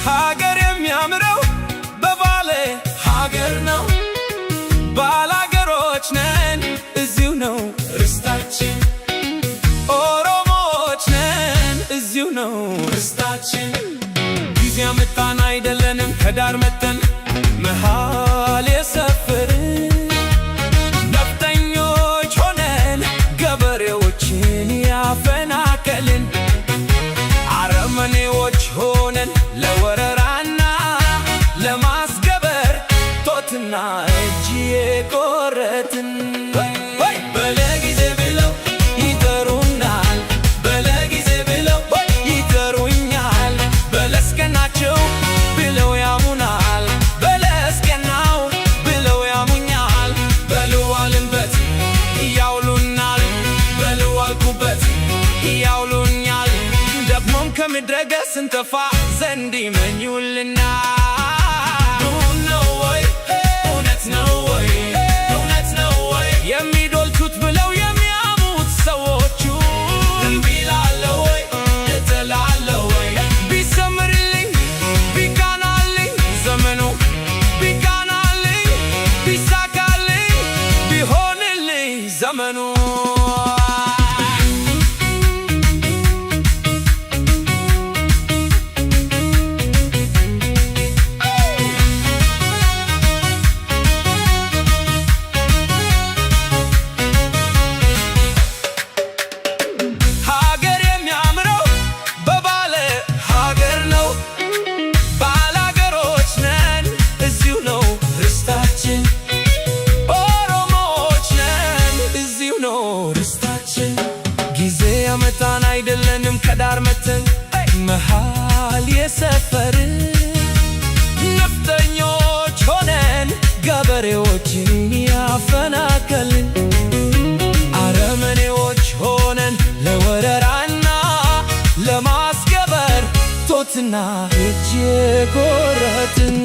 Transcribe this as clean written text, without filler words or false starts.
ሀገር የሚያምረው በባሌ ሀገር ነው። ባላገሮች ነን እዚሁ ነው ርስታችን። ኦሮሞዎች ነን እዚሁ ነው ርስታችን። ጊዜ ያመጣን አይደለንም ከዳር መተን መሃል የሰፈርን ነፍጠኞች ሆነን ገበሬዎችን ያፈናቀልን አረመኔዎች ሆነን ለወረራና ለማስገበር ጦትና እጅ የቆረጥን በለጊዜ ብለው ይጠሩናል፣ በለጊዜ ብለው ይጠሩኛል። በለስቀናቸው ብለው ያሙናል፣ በለስቀናው ብለው ያሙኛል። በልዋልንበት ያውሉናል፣ በልዋልኩበት ያውሉኛል። ደግሞም ከምድረገጽ ስንጠፋ ዘንድ ይመኙልናል። የሚዶልቱት ብለው የሚያሙት ሰዎቹ እምቢ እላለሁ ወይ እጥላለሁ ወይ? ቢሰምርልኝ ቢቃናልኝ ዘመኑ ቢቃናልኝ ቢሳካልኝ ቢሆንልኝ ዘመኑ ጊዜ ያመጣን አይደለንም ከዳር መተን መሃል የሰፈርን ነፍጠኞች ሆነን ገበሬዎችን ያፈናቀልን አረመኔዎች ሆነን ለወረራና ለማስገበር ጦትና እጅ የቆረጥን